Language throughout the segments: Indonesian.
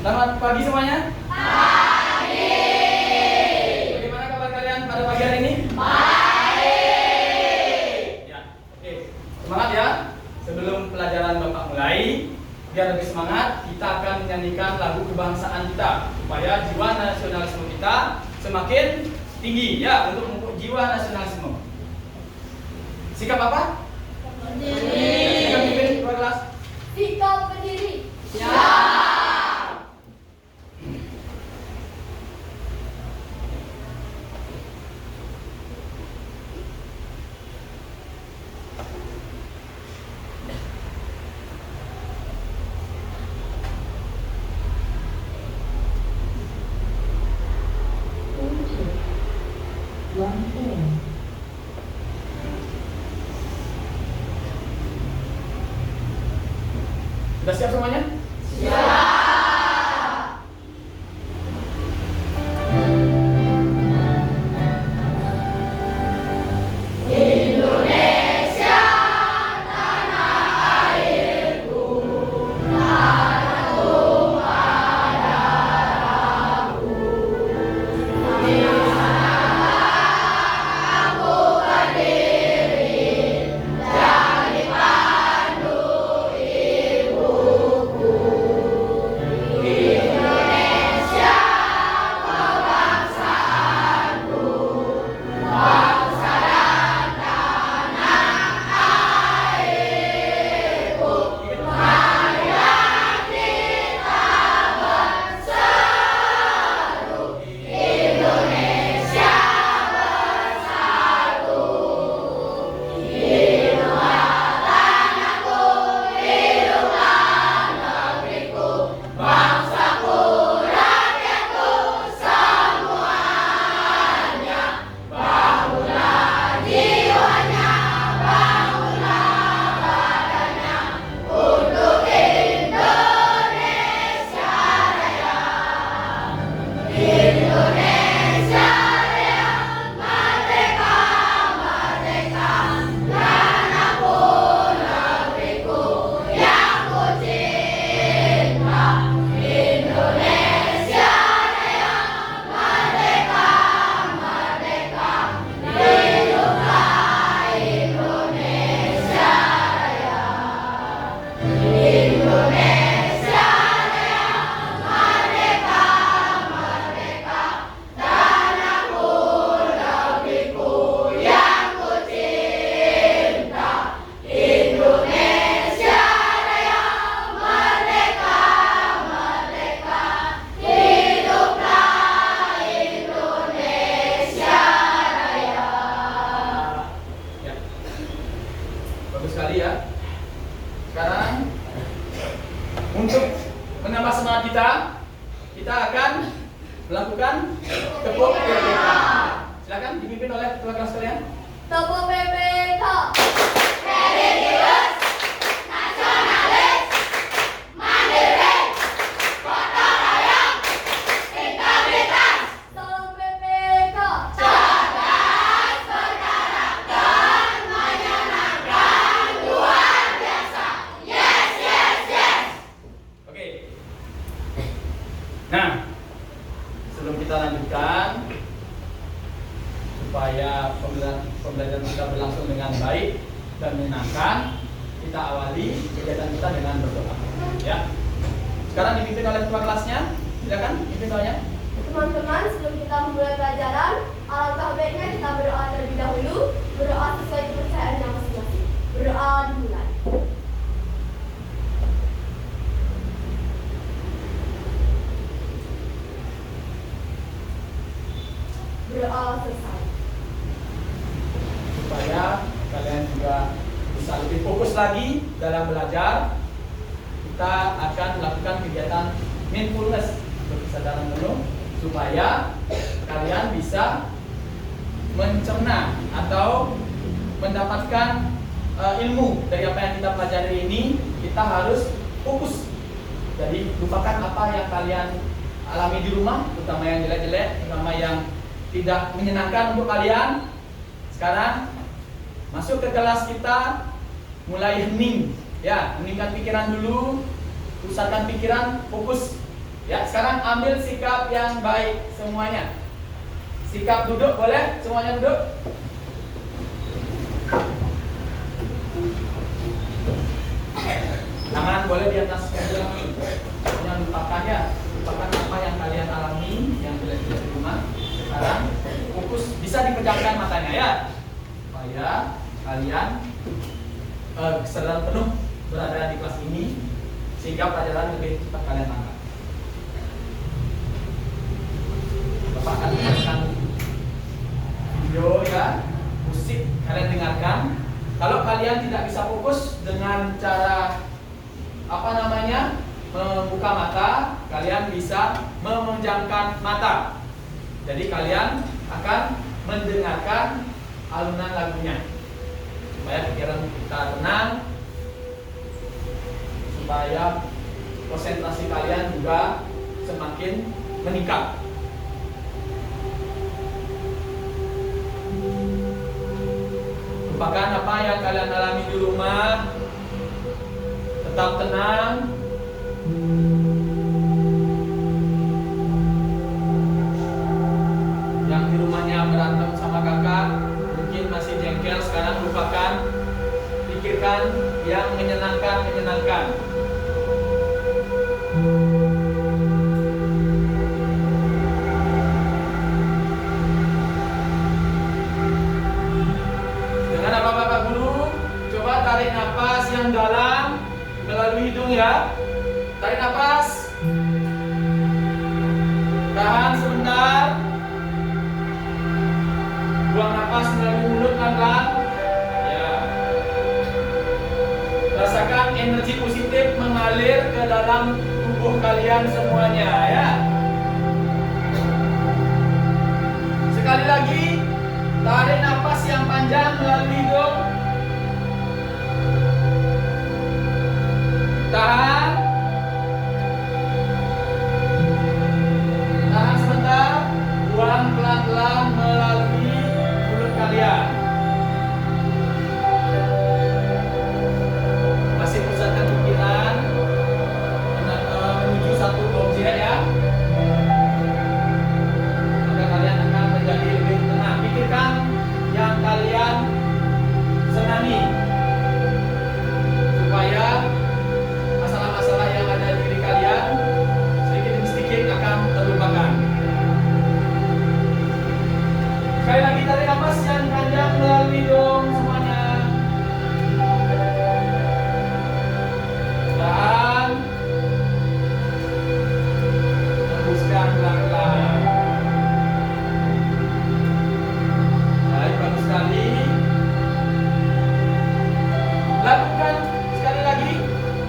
Selamat pagi semuanya. Pagi. Bagaimana kabar kalian pada pagi hari ini? Baik. Ya, oke. Semangat ya. Sebelum pelajaran Bapak mulai, biar lebih semangat, kita akan menyanyikan lagu kebangsaan kita supaya jiwa nasionalisme kita semakin tinggi ya, untuk memupuk jiwa nasionalisme. Sikap apa? Berdiri. Sikap pimpin keluar kelas. Sikap berdiri. Ya. Sudah siap semuanya? Siap. Indonesia, tanah airku, tanah tumpah darahku. Di sanalah aku berdiri, jadi pandu ibuku. Indonesia, kebangsaanku, bangsa dan tanah airku. Marilah kita berseru, Indonesia bersatu. Hiduplah tanahku, hiduplah negeriku, bangsaku, rakyatku semuanya. Bangunlah jiwanya, bangunlah badannya, untuk Indonesia Raya. Indonesia Raya, merdeka, merdeka, tanahku, negeriku yang ku cinta. Indonesia Raya, merdeka, merdeka, hiduplah Indonesia Raya. Indonesia Raya, merdeka, merdeka, tanahku, negeriku yang ku cinta. Indonesia Raya, merdeka, merdeka, hiduplah Indonesia Raya. Ya. Bagus sekali ya. Sekarang untuk menambah semangat kita akan melakukan tepuk PPK. Silakan dipimpin oleh ketua kelas kalian. Tepuk PPK. Religius, nasionalis, mandiri, gotong royong, integritas. Tepuk PPK. Cerdas, berkarakter, menyenangkan, luar biasa. Yes, yes, yes. Oke. Nah, sebelum kita lanjutkan, supaya pembelajaran kita berlangsung dengan baik dan menyenangkan, kita awali kegiatan kita dengan berdoa. Ya. Sekarang dipimpin oleh ketua kelasnya. Silakan pimpin doanya. Teman-teman, sebelum kita memulai pelajaran, alangkah baiknya kita berdoa terlebih dahulu. Berdoa sesuai kepercayaan yang masing-masing. Berdoa dimulai. Berdoa selesai. Supaya kalian juga bisa lebih fokus lagi dalam belajar, kita akan melakukan kegiatan mindfulness untuk kesadaran penuh, supaya kalian bisa mencerna atau mendapatkan ilmu dari apa yang kita pelajari ini. Kita harus fokus. Jadi lupakan apa yang kalian alami di rumah, terutama yang jelek-jelek, terutama yang tidak menyenangkan untuk kalian. Sekarang masuk ke kelas kita, mulai hening ya, heningkan pikiran dulu, pusatkan pikiran, fokus Ya, sekarang ambil sikap yang baik semuanya. Sikap duduk boleh? Semuanya duduk. Tangan boleh di atas meja. Jangan lupakan ya. Lupakan apa yang kalian alami, yang belajar di rumah. Sekarang fokus, bisa dipejamkan matanya ya. Supaya kalian kesadaran penuh berada di kelas ini, sehingga pelajaran lebih cepat kalian tangkap. Bapak akan mendengarkan video ya, musik kalian dengarkan. Kalau kalian tidak bisa fokus dengan cara membuka mata, kalian bisa memejamkan mata. Jadi kalian akan mendengarkan alunan lagunya supaya pikiran kita tenang, supaya konsentrasi kalian juga semakin meningkat. Lupakan apa yang kalian alami di rumah. Tetap tenang. Yang di rumahnya berantem sama kakak, mungkin masih jengkel, sekarang lupakan. Pikirkan yang menyenangkan. Dengan apa Bapak Guru? Coba tarik nafas yang dalam melalui hidung ya. Tarik nafas. Tahan sebentar. Buang nafas melalui mulut pelan-pelan. Ya. Rasakan energi positif mengalir ke dalam tubuh kalian semuanya ya. Sekali lagi, tarik nafas yang panjang melalui hidung. Tahan. Tahan sebentar. Buang pelan-pelan melalui mulut kalian. Masih pusatkan pikiran menuju satu objek ya. Maka kalian akan menjadi lebih tenang. Pikirkan yang kalian senangi, supaya masalah-masalah yang ada di diri kalian sedikit demi sedikit akan terlupakan. Sekali lagi, tarik nafas yang panjang melalui hidung semuanya. Dan hembuskan pelan-pelan. Baik, bagus sekali. Lakukan sekali lagi.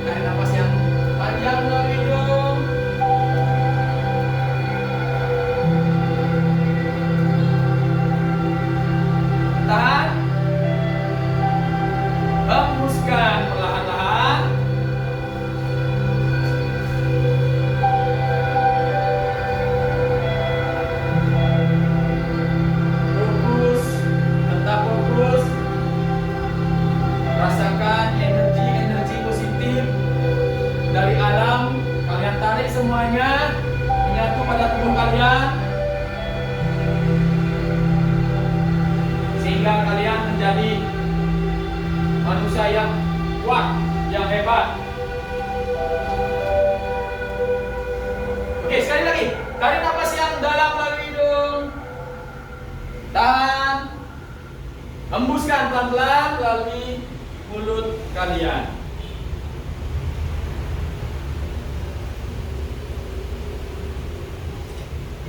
Tarik nafas yang panjang melalui hidung. Tahan. Hembuskan perlahan-lahan. Fokus, tetap fokus. Rasakan energi positif dari alam. Kalian tarik semuanya menyatu pada tubuh kalian, sehingga kalian menjadi manusia yang kuat, yang hebat. Oke, sekali lagi. Tarik nafas yang dalam melalui hidung. Tahan. Hembuskan pelan-pelan melalui mulut kalian.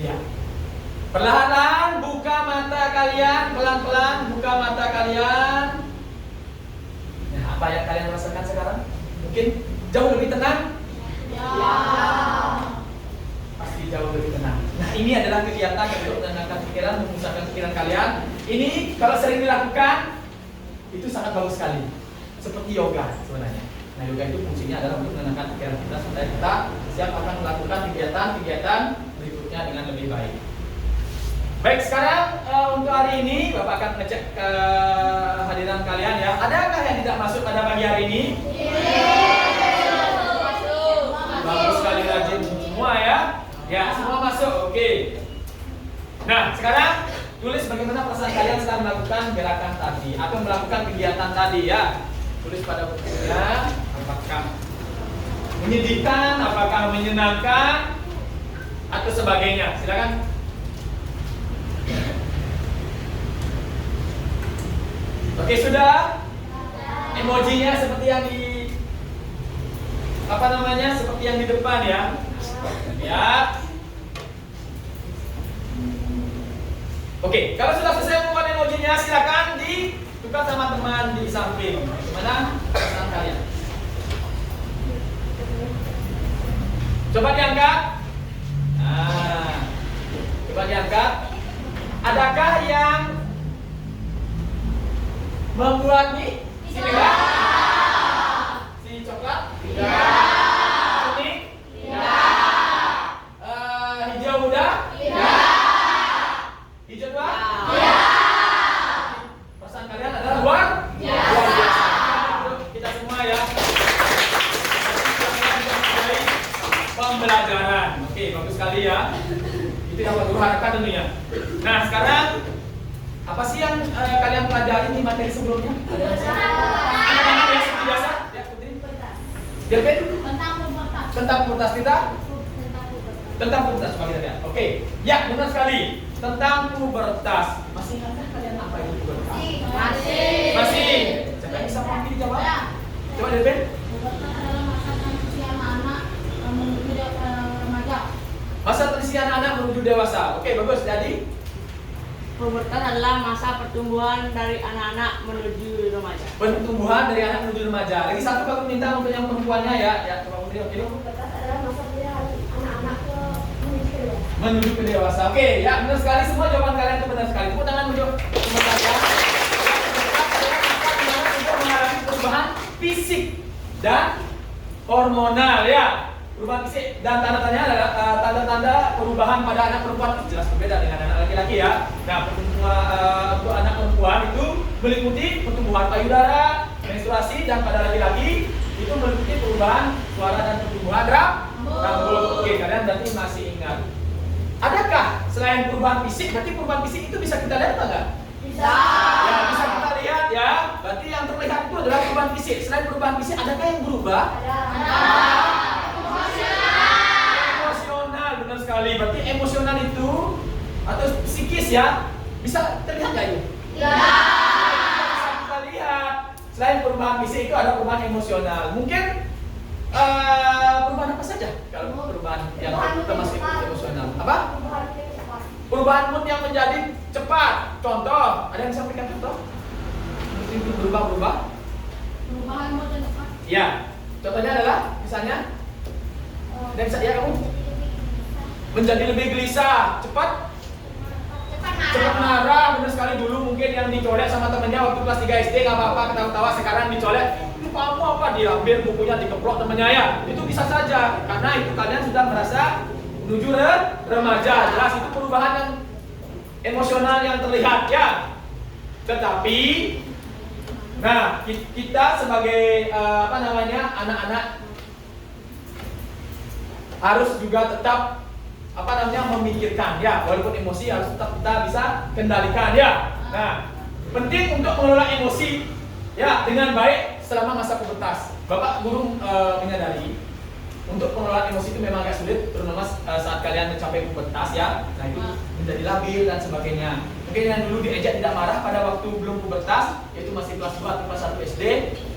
Ya. Perlahan-lahan buka mata kalian, pelan-pelan buka mata kalian. Nah, apa yang kalian rasakan sekarang? Mungkin jauh lebih tenang? Ya. Pasti jauh lebih tenang. Nah, ini adalah kegiatan untuk menenangkan pikiran, memusatkan pikiran kalian. Ini kalau sering dilakukan, itu sangat bagus sekali. Seperti yoga sebenarnya. Nah, yoga itu fungsinya adalah untuk menenangkan pikiran kita supaya kita siap akan melakukan kegiatan-kegiatan berikutnya dengan lebih baik. Baik, sekarang untuk hari ini Bapak akan ngecek kehadiran kalian ya. Adakah yang tidak masuk pada pagi hari ini? Masuk. Bagus sekali, rajin semua ya. bagaimana perasaan kalian setelah melakukan gerakan tadi atau melakukan kegiatan tadi ya? Tulis pada bukunya. Apakah menyedihkan, apakah menyenangkan, atau sebagainya? Silakan. Oke, sudah. Emojinya seperti yang di seperti yang di depan ya. Ya. Oke, kalau sudah selesai membuat emojinya, silakan ditukar sama teman di samping. Gimana perasaan kalian? Coba diangkat. Nah, coba diangkat. Adakah yang membuat nih? Tidak. Si coklat? Tidak. Kuning? Tidak. Hijau muda? Tidak. Hijau tua? Tidak. Perasaan kalian adalah luar biasa. Kita semua ya. Pembelajaran. Oke, bagus sekali ya. Itu yang Pak Guru harapkan tentunya. Nah, sekarang apa sih yang kalian pelajari di materi sebelumnya? Anak-anak yang seperti biasa? Ya, Putri. Delvin? Tentang pubertas kita? Tentang pubertas, coba kita lihat. Oke, ya benar sekali. Tentang pubertas. Masih ingat kalian apa itu pubertas? Masih. Siapa yang bisa mewakili jawab? Coba Delvin. Masa transisi anak-anak menuju dewasa. Oke, bagus. Jadi pubertas adalah masa pertumbuhan dari anak-anak menuju remaja. Pertumbuhan dari anak menuju remaja. Lagi satu aku minta untuk yang perempuannya ya. Ya, coba Putri. Oke. Pubertas adalah masa perjalanan anak-anak ke Menuju ke dewasa. Oke, ya benar sekali, semua jawaban kalian itu benar sekali. Tepuk tangan untuk teman kalian. Untuk mengalami perubahan fisik dan hormonal ya. Perubahan fisik dan tanda-tandanya adalah tanda-tanda perubahan pada anak perempuan itu jelas berbeda dengan anak laki-laki ya. Nah, untuk anak perempuan itu meliputi pertumbuhan payudara, menstruasi, dan pada laki-laki itu meliputi perubahan suara dan pertumbuhan rambut. Oke, kalian berarti masih ingat. Adakah selain perubahan fisik, berarti perubahan fisik itu bisa kita lihat enggak? Bisa. Ya, bisa kita lihat ya. Berarti yang terlihat itu adalah perubahan fisik. Selain perubahan fisik, adakah yang berubah? Emosional, benar sekali. Berarti emosional itu atau psikis ya, bisa terlihat nggak itu? Ya. Bisa kita lihat. Selain perubahan fisik itu ada perubahan emosional. Mungkin perubahan apa saja? Kalau perubahan yang termasuk emosional, apa? Perubahan mood yang menjadi cepat. Contoh, ada yang bisa berikan contoh? Berubah-berubah? Perubahan mood dan cepat. Ya, contohnya adalah misalnya, ada bisa ya kamu menjadi lebih gelisah, cepat marah, benar sekali. Dulu mungkin yang dicolek sama temennya waktu kelas 3 SD nggak apa-apa, ketawa-tawa. Sekarang dicolek, lupa kamu apa, diambil bukunya, dikeplok temennya ya. Itu bisa saja, karena itu kalian sudah merasa menuju remaja. Jelas itu perubahan yang emosional yang terlihat ya. Tetapi, nah kita sebagai anak-anak harus juga tetap memikirkan ya, walaupun emosi harus tetap kita bisa kendalikan ya. Nah, penting untuk mengelola emosi ya dengan baik selama masa pubertas. Bapak guru menyadari untuk pengelolaan emosi itu memang agak sulit, terutama saat kalian mencapai pubertas ya. Nah, itu menjadi labil dan sebagainya. Mungkin yang dulu diejak tidak marah pada waktu belum pubertas, yaitu masih kelas 2 atau kelas 1 SD,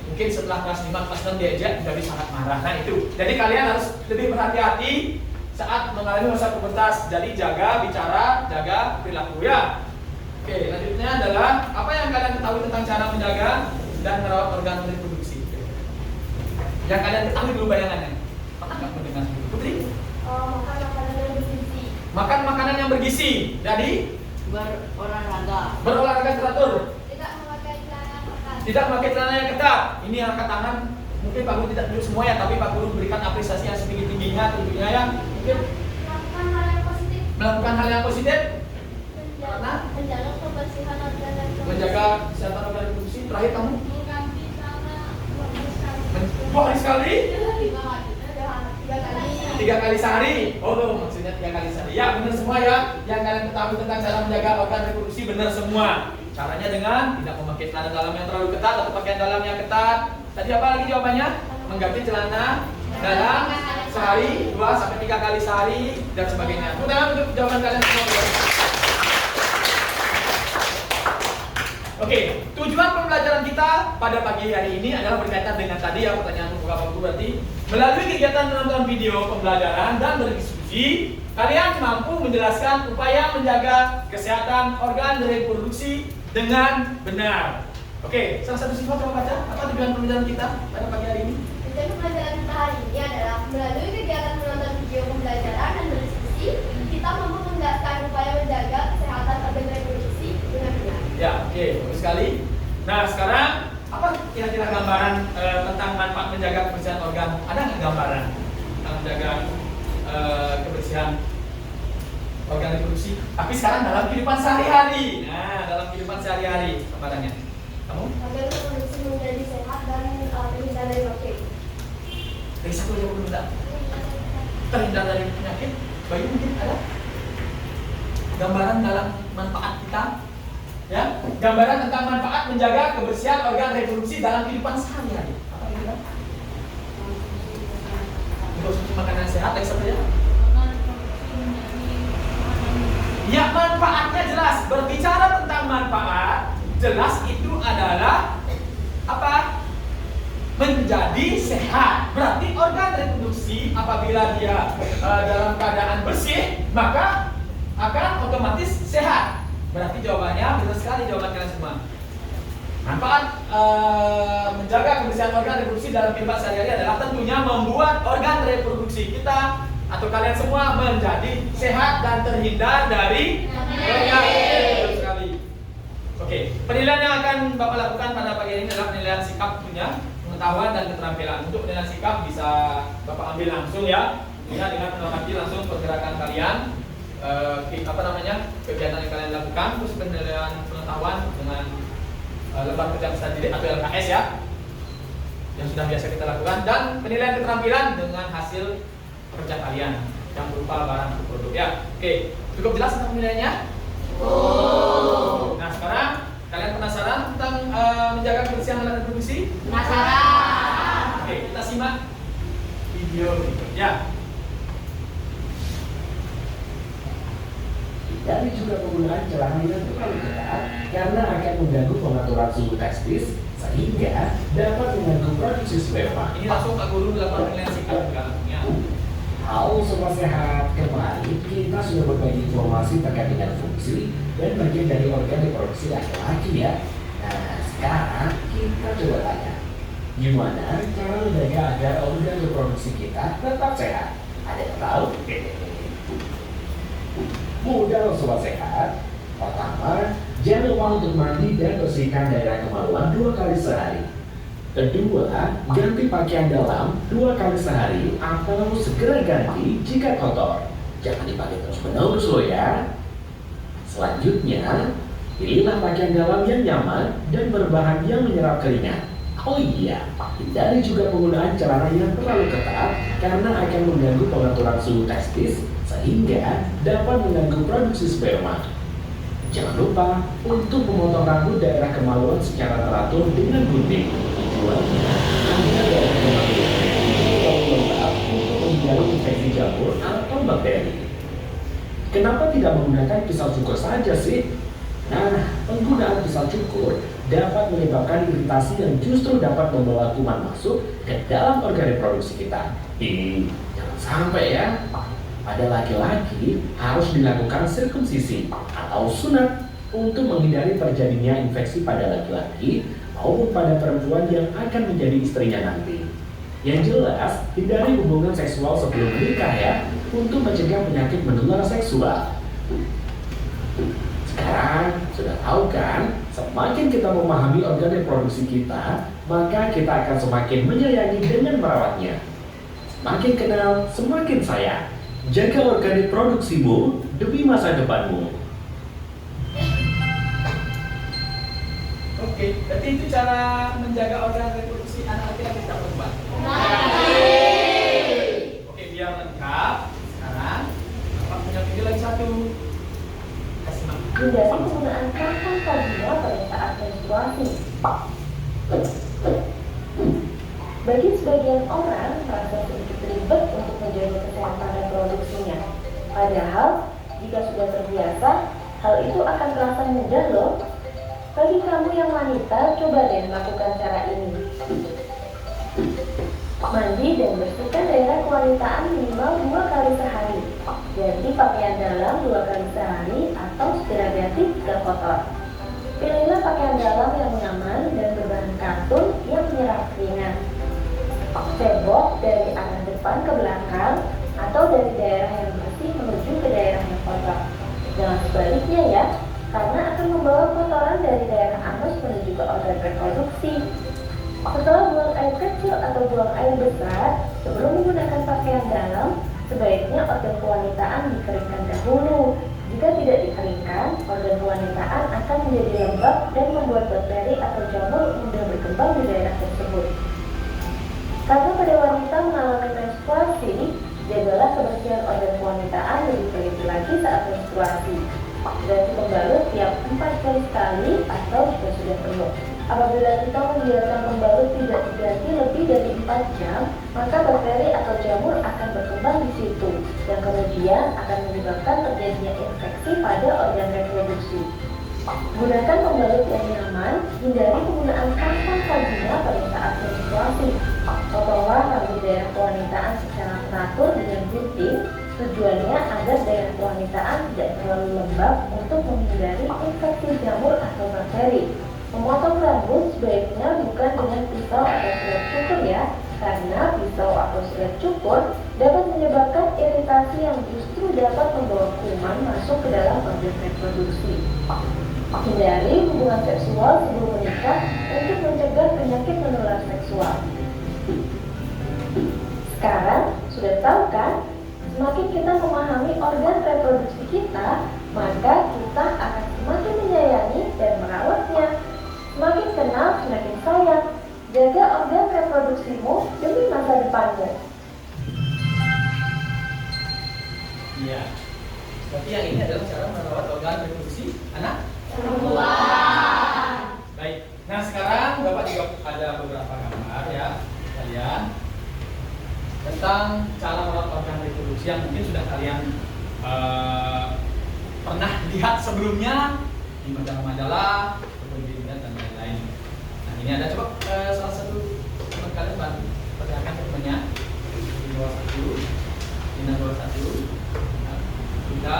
mungkin setelah kelas 5, kelas 6 diejak menjadi sangat marah. Nah, itu. Jadi kalian harus lebih berhati-hati saat mengalami masa pubertas. Jadi jaga bicara, jaga perilaku ya. Oke, selanjutnya adalah apa yang kalian ketahui tentang cara menjaga dan merawat organ reproduksi. Yang kalian ketahui dulu bayangannya. Apakah mendengar Putri? Makan makanan yang bergizi. Makan makanan yang bergizi. Jadi berolahraga teratur. Tidak memakai celana ketat. Tidak memakai celana yang ketat. Ini angkat tangan. Mungkin Pak Guru tidak tunjuk semua ya, tapi Pak Guru berikan apresiasi yang setinggi-tingginya tentunya ya. Mungkin Melakukan hal yang positif. melakukan hal yang positif. Menjaga kebersihan organ dan Menjaga kesehatan organ reproduksi. Terakhir kamu mengganti celana dua hari sekali, 3 kali. 3 kali sehari. Oh, no, maksudnya 3 kali sehari. Ya, benar semua semua ya. Yang kalian ketahui tentang cara menjaga organ reproduksi benar semua. Caranya dengan tidak memakai celana dalam yang terlalu ketat atau pakaian dalam yang ketat. Tadi apa lagi jawabannya? Mengganti celana dalam sehari 2 sampai 3 kali sehari dan sebagainya. Tepuk tangan untuk jawaban kalian semua. Oke, tujuan pembelajaran kita pada pagi hari ini adalah berkaitan dengan tadi ya, pertanyaan pembuka waktu berarti melalui kegiatan menonton video pembelajaran dan berdiskusi, kalian mampu menjelaskan upaya menjaga kesehatan organ reproduksi dengan benar. Oke, salah satu siswa coba baca apa tujuan pembelajaran kita pada pagi hari ini? Tujuan pembelajaran kita hari ini adalah melalui kegiatan menonton video pembelajaran dan berdiskusi, kita mampu menjelaskan upaya menjaga kesehatan organ reproduksi dengan benar. Ya, oke, bagus sekali. Nah, sekarang apa kira-kira gambaran tentang manfaat menjaga kebersihan organ? Ada nggak gambaran tentang menjaga kebersihan organ reproduksi? Tapi sekarang dalam kehidupan sehari-hari. Nah, dalam kehidupan sehari-hari, gambarannya. Kamu? Organ reproduksi menjadi sehat dan terhindar dari bakteri. Dari satu aja belum ada. Terhindar dari penyakit. Bayu mungkin ada gambaran dalam manfaat kita. Ya, gambaran tentang manfaat menjaga kebersihan organ reproduksi dalam kehidupan sehari-hari. Apa itu kan? Konsumsi makanan sehat, lagi apa ya? Ya, manfaatnya jelas. Berbicara tentang manfaat, jelas itu adalah apa? Menjadi sehat. Berarti organ reproduksi apabila dia dalam keadaan bersih, maka akan otomatis sehat. Berarti jawabannya benar sekali jawaban kalian semua. Manfaat menjaga kebersihan organ reproduksi dalam kehidupan sehari-hari adalah tentunya membuat organ reproduksi kita atau kalian semua menjadi sehat dan terhindar dari penyakit. Betul sekali. Oke, penilaian yang akan Bapak lakukan pada pagi ini adalah penilaian sikap punya pengetahuan dan keterampilan. Untuk penilaian sikap bisa Bapak ambil langsung ya, dengan mengamati langsung pergerakan kalian. Kegiatan yang kalian lakukan, terus penilaian pengetahuan dengan lembar kerja peserta didik atau LKS ya, yang sudah biasa kita lakukan, dan penilaian keterampilan dengan hasil kerja kalian yang berupa barang atau produk ya. Oke, cukup jelas tentang penilaiannya? Nah, sekarang kalian penasaran tentang menjaga kebersihan alat reproduksi? Penasaran. Oke, kita simak video berikutnya. Dari juga penggunaan celana yang terlalu ketat karena akan mengganggu pengaturan suhu testis sehingga dapat mengganggu produksi sperma. Ini langsung Pak Guru melakukan penilaian sikap langsungnya. Halo sobat sehat, kemarin kita sudah berbagi informasi terkait dengan fungsi dan bagian dari organ reproduksi laki-laki ya. Nah sekarang kita coba tanya, gimana cara menjaga agar organ reproduksi kita tetap sehat? Ada yang tahu? Mudah loh sobat sehat. Pertama, jangan lupa untuk mandi dan bersihkan daerah kemaluan 2 kali sehari. Kedua, ganti pakaian dalam 2 kali sehari atau segera ganti jika kotor. Jangan dipakai terus menerus loh ya. Selanjutnya, pilihlah pakaian dalam yang nyaman dan berbahan yang menyerap keringat. Oh iya, hindari juga penggunaan celana yang terlalu ketat karena akan mengganggu pengaturan suhu testis sehingga dapat mengganggu produksi sperma. Jangan lupa untuk memotong rambut daerah kemaluan secara teratur dengan gunting. Tujuannya agar daerah kemaluan terlalu lembab untuk menghindari infeksi jamur atau bakteri. Kenapa tidak menggunakan pisau cukur saja sih? Nah, penggunaan pisau cukur dapat menyebabkan iritasi yang justru dapat membawa kuman masuk ke dalam organ reproduksi kita. Jangan sampai ya. Pada laki-laki harus dilakukan sirkumsisi atau sunat untuk menghindari terjadinya infeksi pada laki-laki maupun pada perempuan yang akan menjadi istrinya nanti. Yang jelas, hindari hubungan seksual sebelum menikah ya, untuk mencegah penyakit menular seksual. Sekarang sudah tahu kan, semakin kita memahami organ reproduksi kita, maka kita akan semakin menyayangi dengan merawatnya. Semakin kenal, semakin sayang. Jaga organ reproduksimu demi masa depanmu. Oke, berarti itu cara menjaga organ reproduksi anak laki-laki atau perempuan? Oke, biar lengkap. Sekarang Bapak punya video lagi satu. Hindari penggunaan kantong vagina pada saat menstruasi. Bagi sebagian orang, merasa sedikit ribet untuk menjaga kesehatan reproduksinya. Padahal, jika sudah terbiasa, hal itu akan terasa mudah loh. Bagi kamu yang wanita, coba deh lakukan cara ini. Mandi dan bersihkan daerah kewanitaan minimal 2 kali sehari. Ganti pakaian dalam 2 kali sehari atau segera ganti jika kotor. Pilihlah pakaian dalam yang nyaman dan berbahan katun yang menyerap keringat. Cebok dari arah depan ke belakang atau dari daerah yang bersih menuju ke daerah yang kotor. Jangan sebaliknya ya, karena akan membawa kotoran dari daerah anus menuju ke organ reproduksi. Setelah buang air kecil atau buang air besar, sebelum menggunakan pakaian dalam, sebaiknya organ kewanitaan dikeringkan dahulu. Jika tidak dikeringkan, organ kewanitaan akan menjadi lembab dan membuat bakteri atau jamur mudah berkembang di daerah tersebut. Karena pada wanita mengalami menstruasi, jagalah kebersihan organ kewanitaan lebih teliti lagi saat menstruasi. Ganti pembalut tiap 4 jam sekali atau jika sudah penuh. Apabila kita membiarkan pembalut tidak diganti lebih dari 4 jam, maka bakteri atau jamur akan berkembang di situ, yang kemudian akan menyebabkan terjadinya infeksi pada organ reproduksi. Gunakan pembalut yang nyaman, hindari penggunaan kantong vagina pada saat menstruasi. Potonglah rambut daerah kewanitaan secara teratur dengan gunting. Tujuannya agar daerah kewanitaan tidak terlalu lembab untuk menghindari infeksi jamur atau bakteri. Memotong rambut sebaiknya bukan dengan pisau atau silet cukur ya, karena pisau atau silet cukur dapat menyebabkan iritasi yang justru dapat membawa kuman masuk ke dalam organ reproduksi. Hindari hubungan seksual sebelum menikah untuk mencegah penyakit menular seksual. Sekarang sudah tahu kan? Semakin kita memahami organ reproduksi kita, maka kita akan semakin menyayangi dan merawatnya. Semakin kenal, semakin sayang. Jaga organ reproduksimu demi masa depanmu. Iya. Tapi yang ini adalah cara merawat organ reproduksi anak. Baik. Nah sekarang Bapak juga ada beberapa gambar ya kalian tentang cara merawat organ reproduksi yang mungkin sudah kalian pernah lihat sebelumnya di majalah-majalah ataupun di internet dan lain-lain. Nah ini ada coba salah satu teman kalian bantu perlihatkan temannya di bawah satu, di bawah satu. Nah, kita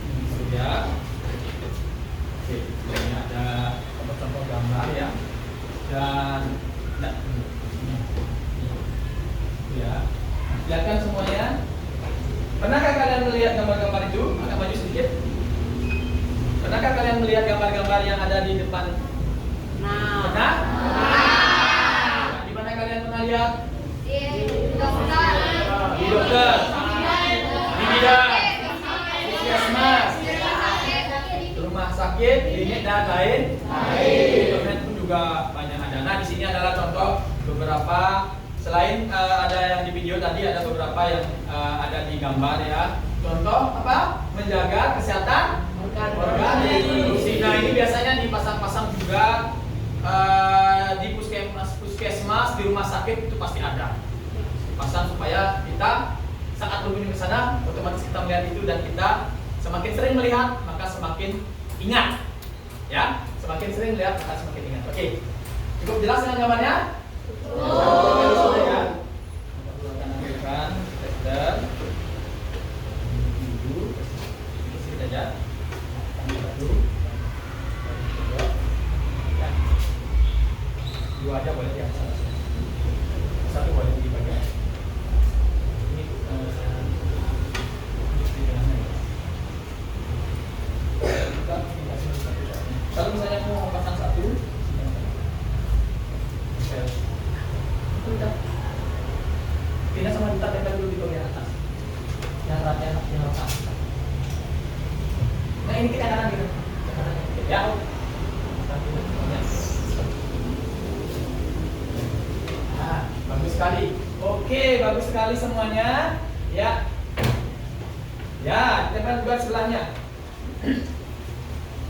ini sudah. Oke, ini ada contoh-contoh gambar ya dan nah, ya, lihatkan semuanya. Pernahkah kalian melihat gambar-gambar itu? Agak maju sedikit. Pernahkah kalian melihat gambar-gambar yang ada di depan? Nah. Pernah? Nah, di mana kalian pernah lihat? Di dokter, di bidang puskesmas, rumah sakit, klinik dan lain. Internet pun juga banyak ada. Nah, di sini adalah contoh beberapa. Selain ada yang di video tadi, ada beberapa yang ada di gambar ya. Contoh apa? Menjaga kesehatan organ reproduksi. Nah ini biasanya dipasang-pasang juga di puskesmas, di rumah sakit itu pasti ada. Dipasang supaya kita saat berkunjung ke sana, otomatis kita melihat itu dan kita semakin sering melihat maka semakin ingat. Ya, semakin sering melihat maka semakin ingat. Oke, cukup jelas dengan gambarnya? Dua aja boleh ya, satu boleh di bagian ini kalau misalnya mau pasang satu pindah sama ditempel dulu di bagian atas yang rata. Nah ini kita kanan gitu ya. Nah, bagus sekali. Oke, bagus sekali semuanya ya. Ya, ditempel juga sebelahnya.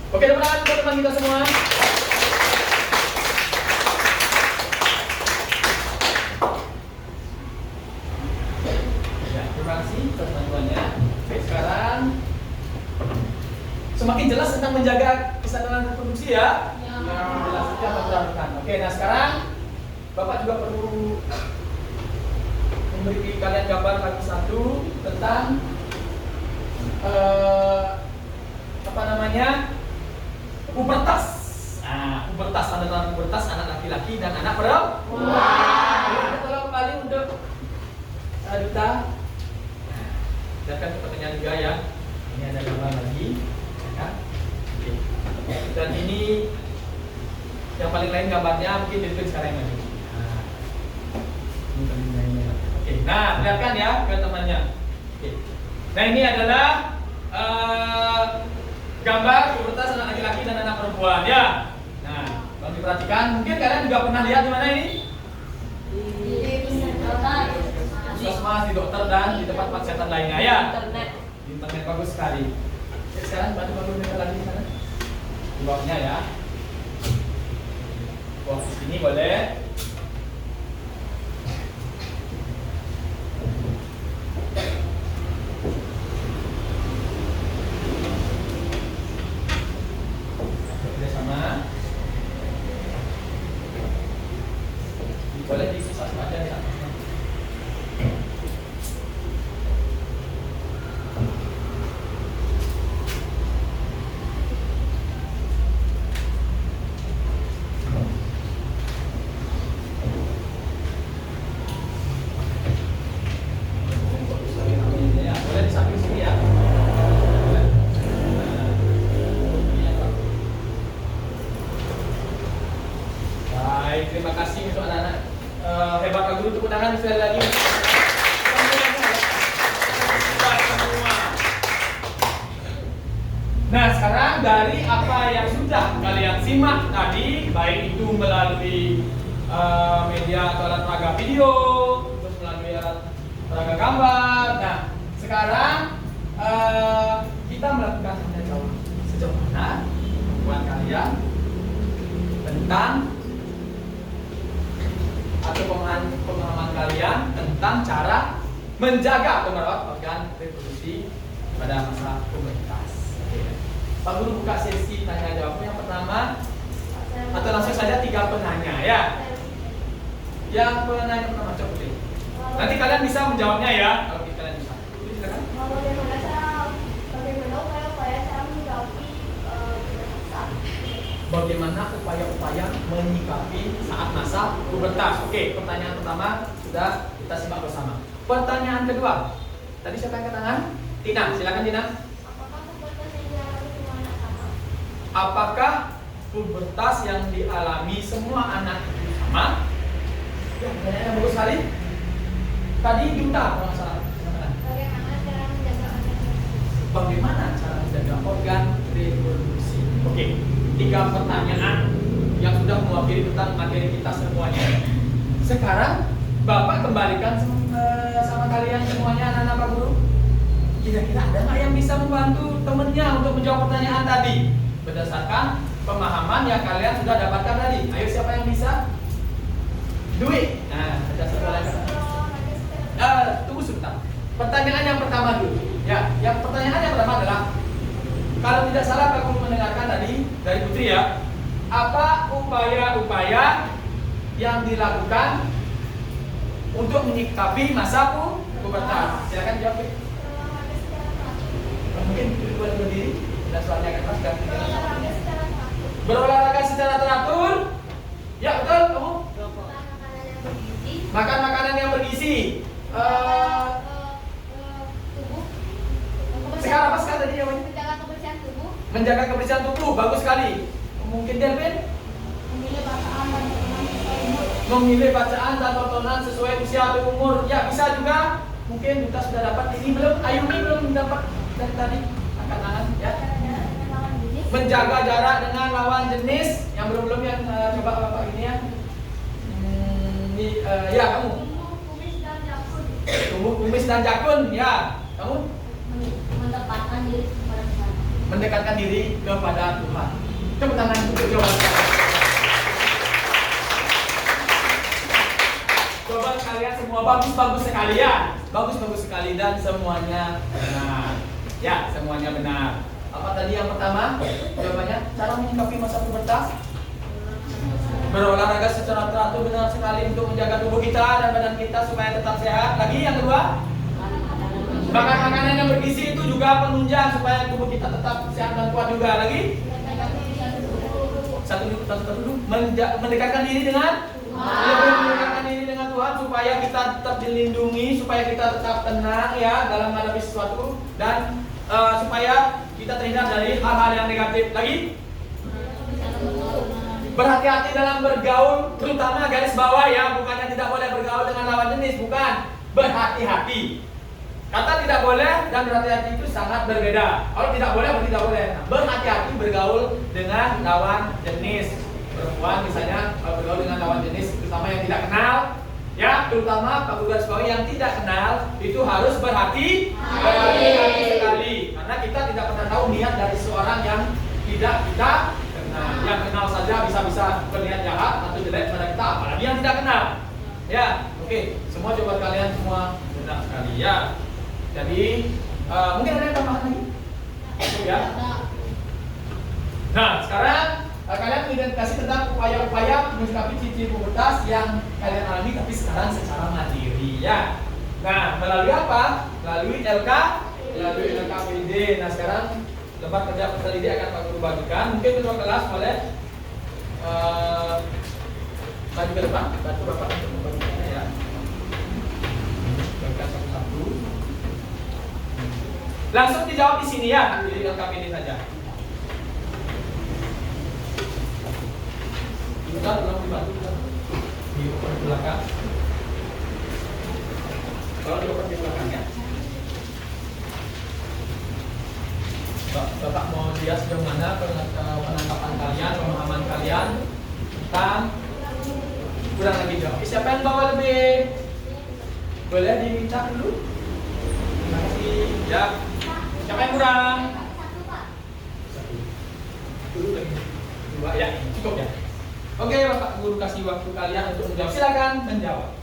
Oke, teman-teman, teman kita semua. Ya, terima kasih atas bantuannya. Oke, sekarang semakin jelas tentang menjaga kesadaran reproduksi ya. Jelas saja memperhatikan. Oke, nah sekarang Bapak juga perlu memberi kalian gambar lagi satu tentang apa namanya, pubertas. Nah, pubertas, tanda-tanda pubertas anak laki-laki dan anak perempuan. Kita tolong kembali untuk Duta. Lihatkan pertanyaan juga ya. Ini ada gambar lagi, ya kan? Oke. Dan ini yang paling lain gambarnya mungkin ditulis sekarang lagi. Nah, ini paling lainnya. Oke. Nah, lihatkan ya ke temannya. Oke. Nah, ini adalah gambar pubertas anak laki-laki dan anak perempuan ya. Nah, kalau diperhatikan, mungkin kalian juga pernah lihat di mana ini? Di puskesmas, di dokter dan di tempat kesehatan lainnya ya. Di internet bagus sekali. Oke, sekarang bantu lagi di sana. Di bawahnya ya. Bawah sini boleh. Boleh disusah aja di atasnya. Boleh di samping sini ya. Baik, terima kasih untuk anak-anak. Hebat Pak Guru, tepuk tangan sekali lagi. Nah, sekarang dari apa yang sudah kalian simak tadi, baik itu melalui media atau alat peraga video, terus melalui alat peraga gambar. Nah, sekarang kita melakukan sejauh mana kemampuan kalian tentang atau pemahaman kalian tentang cara menjaga atau merawat organ reproduksi pada masa pubertas. Pak Guru buka sesi tanya jawab yang pertama, atau langsung saja 3 penanya ya. Yang penanya pertama coba deh. Nanti kalian bisa menjawabnya ya kalau kalian bisa. Silakan. Bagaimana upaya-upaya menyikapi saat masa pubertas? Oke, pertanyaan pertama sudah kita simak bersama. Pertanyaan kedua, tadi siapa yang angkat tangan? Tina, silakan Tina. Apakah pubertas yang dialami semua anak itu sama? Ya, pertanyaan yang bagus sekali. Tadi Duta, kalau nggak salah. Bagaimana cara menjaga organ reproduksi? Oke. 3 pertanyaan yang sudah mewakili tentang materi kita semuanya. Sekarang Bapak kembalikan sama kalian semuanya anak-anak Pak Guru. Kira-kira ada nggak yang bisa membantu temennya untuk menjawab pertanyaan tadi berdasarkan pemahaman yang kalian sudah dapatkan tadi? Ayo, siapa yang bisa? Dwi. Nah, ada satu lagi. Tunggu sebentar. Pertanyaan yang pertama dulu. Ya, yang pertanyaan yang pertama adalah, kalau tidak salah Pak Guru mendengarkan tadi dari Putri ya, apa upaya-upaya yang dilakukan untuk menyikapi masa pubertas? Silakan jawab. Mungkin Putri boleh berdiri dan suaranya akan keras dan berolahraga secara teratur. Ya betul, kamu. Makan makanan yang bergizi. Sekarang apa sekarang tadi namanya? Menjaga kebersihan tubuh, bagus sekali. Mungkin Delvin? Memilih bacaan dan tontonan sesuai usia atau umur. Ya, bisa juga. Mungkin Duta sudah dapat ini belum? Ayumi belum dapat dari tadi. Angkat tangan ya. Menjaga jarak dengan lawan jenis yang belum yang coba Bapak ini ya. Ya kamu. Tumbuh kumis dan jakun ya. Kamu? mendekatkan diri kepada Tuhan. Tepuk tangan untuk jawaban kalian. Jawaban kalian semua bagus-bagus sekali ya. Bagus-bagus sekali dan semuanya benar. Ya, semuanya benar. Apa tadi yang pertama? Jawabannya, cara menyikapi masa pubertas. Berolahraga secara teratur benar sekali untuk menjaga tubuh kita dan badan kita supaya tetap sehat. Lagi yang kedua, makan makanan yang bergizi itu juga penunjang supaya tubuh kita tetap sehat dan kuat juga. Lagi satu dulu mendekatkan diri dengan mendekatkan diri dengan Tuhan supaya kita tetap dilindungi, supaya kita tetap tenang ya dalam menghadapi sesuatu dan supaya kita terhindar dari hal-hal yang negatif. Lagi berhati-hati dalam bergaul, terutama garis bawah ya, bukannya tidak boleh bergaul dengan lawan jenis, bukan, berhati-hati. Kata tidak boleh dan berhati-hati itu sangat berbeda. Kalau tidak boleh atau tidak boleh. Nah, berhati-hati bergaul dengan lawan jenis. Perempuan misalnya kalau bergaul dengan lawan jenis, terutama yang tidak kenal, ya, terutama Pak garis bawah yang tidak kenal itu harus berhati-hati sekali, karena kita tidak pernah tahu niat dari seorang yang tidak kita kenal. Yang kenal saja bisa berniat jahat atau jelek pada kita, apalagi yang tidak kenal. Ya, oke, semua jawaban kalian semua benar sekali ya. Jadi mungkin ada yang tambahan lagi? Ya. Nah, sekarang kalian mengidentifikasi tentang upaya-upaya menyikapi ciri-ciri pubertas yang kalian alami tapi sekarang secara mandiri ya. Nah, melalui apa? Melalui LKPD. Nah, sekarang lembar kerja peserta didik akan Pak Guru bagikan. Mungkin ketua kelas boleh maju ke depan, bantu Bapak untuk membagikannya ya. Bagikan satu-satu. Langsung dijawab di sini ya, di LKPD saja. Kita belum dibantu di belakang. Kalau di belakang ya. Bapak mau lihat sejauh mana penangkapan kalian, pemahaman kalian tentang kurang lagi jawab. Siapa yang bawa lebih? Boleh diminta dulu. Terima kasih. Ya. Siapa yang kurang? Satu. Dulu lagi. Dua ya, cukup ya. Oke, Bapak Guru kasih waktu kalian untuk menjawab. Silakan menjawab.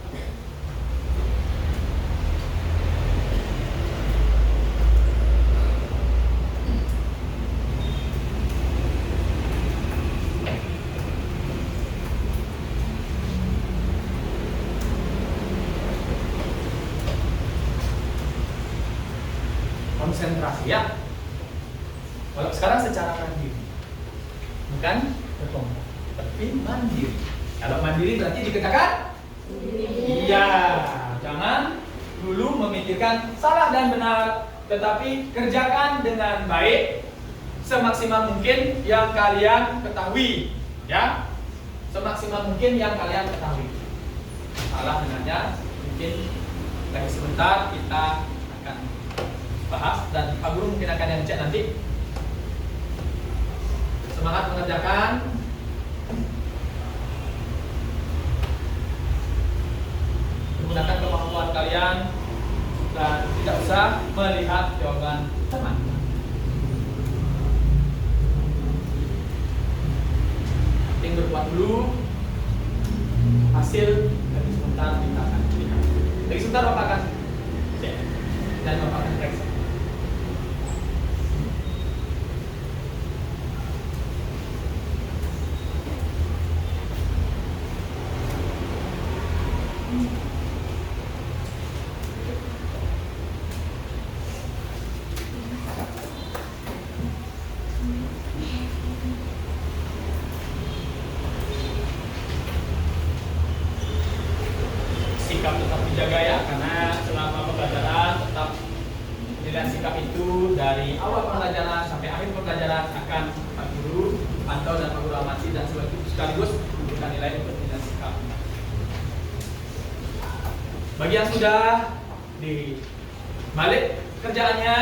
Konsentrasi ya. Kalau sekarang secara mandiri, bukan berkelompok, tapi mandiri. Kalau mandiri berarti dikatakan iya. Jangan dulu memikirkan salah dan benar, tetapi kerjakan dengan baik semaksimal mungkin yang kalian ketahui, ya. Semaksimal mungkin yang kalian ketahui. Salah dengannya mungkin lagi sebentar kita akan bahas dan Pak Guru mungkin akan yang cek nanti. Semangat mengerjakan. Menggunakan kemampuan kalian dan tidak usah melihat jawaban teman. Penting berbuat dulu. Hasil dari sebentar kita akan lihat. Dari sebentar Bapak akan cek dan Bapak akan periksa. Sikap tetap dijaga ya, karena selama pembelajaran tetap nilai sikap itu dari awal pembelajaran sampai akhir pembelajaran akan Pak Guru pantau dan Pak Guru amati dan sekaligus memberikan nilai untuk nilai sikap. Bagi yang sudah di balik kerjaannya,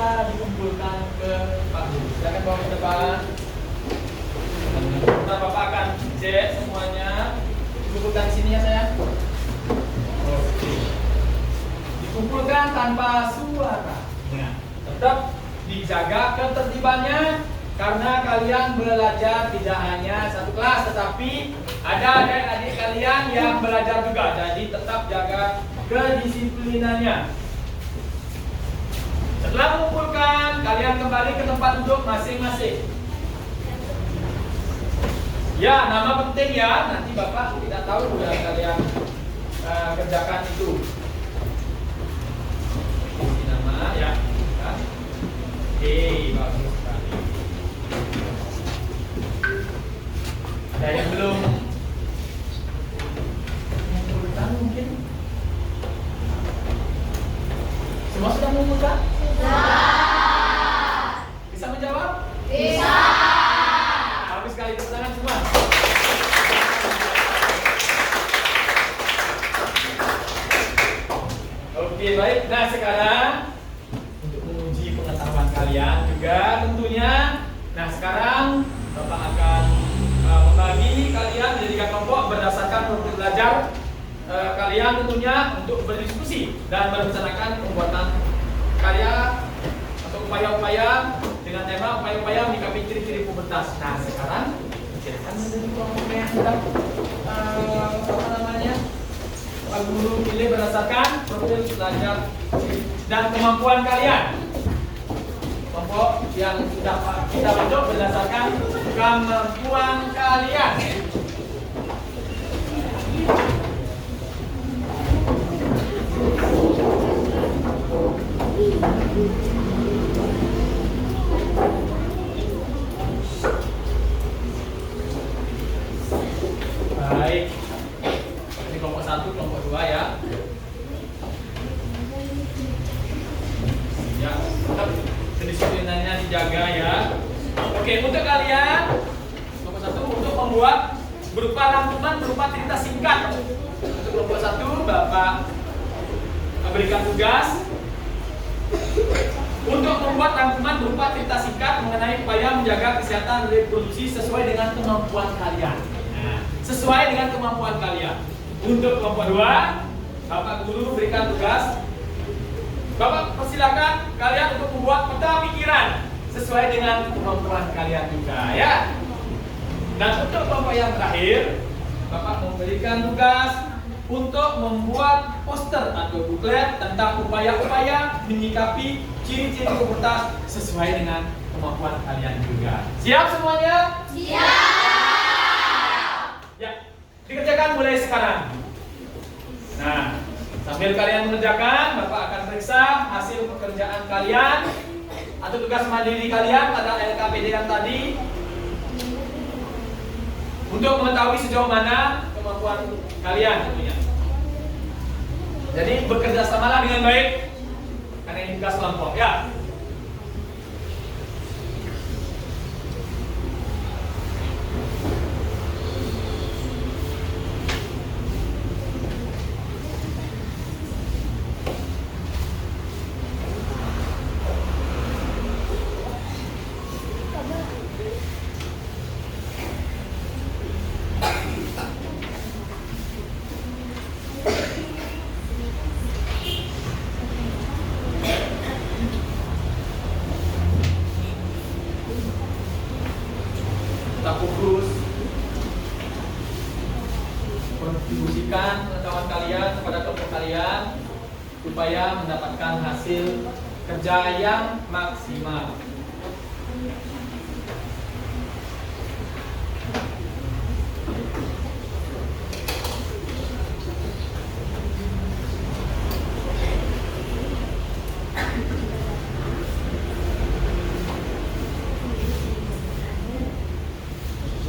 bisa dikumpulkan ke Pak Guru. Silakan bawa ke depan. Ntar Bapak akan cek semuanya. Dikumpulkan di sini ya sayang. Oke. Dikumpulkan tanpa suara. Nah, tetap dijaga ketertibannya karena kalian belajar tidak hanya satu kelas, tetapi ada adik-adik kalian yang belajar juga. Jadi tetap jaga kedisiplinannya. Setelah mengumpulkan, kalian kembali ke tempat duduk masing-masing. Ya, nama penting ya. Nanti Bapak tidak tahu yang kalian kerjakan itu. Ini nama ya. Kan? Oke, bagus sekali. Ada yang belum mengumpulkan mungkin? Semua sudah mengumpulkan? Bisa menjawab? Bisa. Habis sekali tepuk tangan semua. Oke, baik. Nah, sekarang untuk menguji pengetahuan kalian juga tentunya. Nah, sekarang Bapak akan membagi kalian menjadi 3 kelompok berdasarkan profil belajar kalian tentunya untuk berdiskusi dan merencanakan pembuatan karya atau upaya-upaya dengan tema upaya-upaya menyikapi ciri-ciri pubertas. Nah, sekarang silakan menjadi kelompok yang sudah apa namanya Pak Guru pilih berdasarkan profil belajar dan kemampuan kalian. Kelompok yang sudah kita bentuk berdasarkan kemampuan kalian. Baik. Ini kelompok 1, kelompok 2 ya. Ya, tetap kedisiplinannya dijaga ya. Oke, untuk kalian kelompok 1 untuk membuat berupa rangkuman berupa cerita singkat. Untuk kelompok 1 Bapak berikan tugas untuk membuat rangkuman berupa cerita singkat mengenai upaya menjaga kesehatan reproduksi sesuai dengan kemampuan kalian. Nah, sesuai dengan kemampuan kalian. Untuk kelompok 2, Bapak Guru berikan tugas. Bapak persilakan kalian untuk membuat peta pikiran sesuai dengan kemampuan kalian juga ya. Dan untuk kelompok yang terakhir, Bapak memberikan tugas untuk membuat poster atau buklet tentang upaya-upaya menyikapi ciri-ciri pubertas sesuai dengan kemampuan kalian juga. Siap semuanya? Siap. Ya, dikerjakan mulai sekarang. Nah, sambil kalian mengerjakan, Bapak akan periksa hasil pekerjaan kalian atau tugas mandiri kalian pada LKPD yang tadi untuk mengetahui sejauh mana kemampuan kalian tentunya. Jadi bekerja samalah dengan baik karena ini tugas kelompok ya. Tetap fokus, kontribusikan pengetahuan kalian kepada kelompok kalian supaya mendapatkan hasil kerja yang maksimal.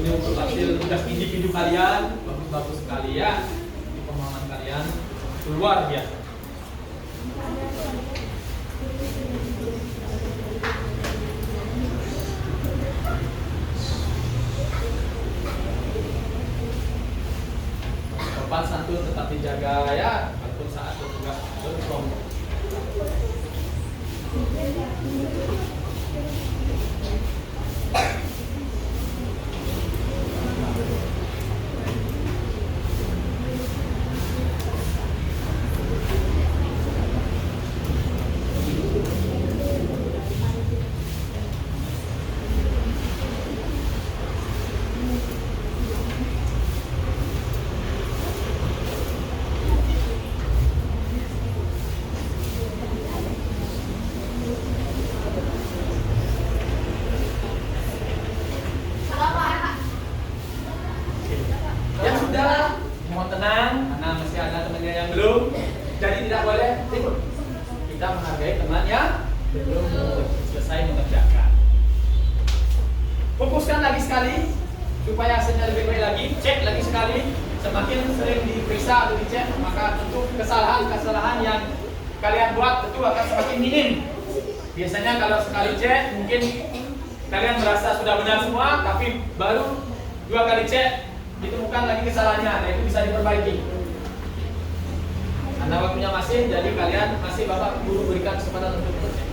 Ini untuk hasil tugas individu kalian bagus-bagus sekali ya. Pemahaman kalian luar biasa. Sopan santun tetap dijaga ya, walaupun saat bertugas berkelompok. sekali supaya hasilnya lebih baik lagi. Cek lagi sekali. Semakin sering diperiksa atau dicek, maka tentu kesalahan-kesalahan yang kalian buat tentu akan semakin minim. Biasanya kalau sekali cek mungkin kalian merasa sudah benar semua, tapi baru 2 kali cek ditemukan lagi kesalahannya. Nah, itu bisa diperbaiki. Karena waktunya masih, jadi kalian masih Bapak Guru berikan kesempatan untuk cek.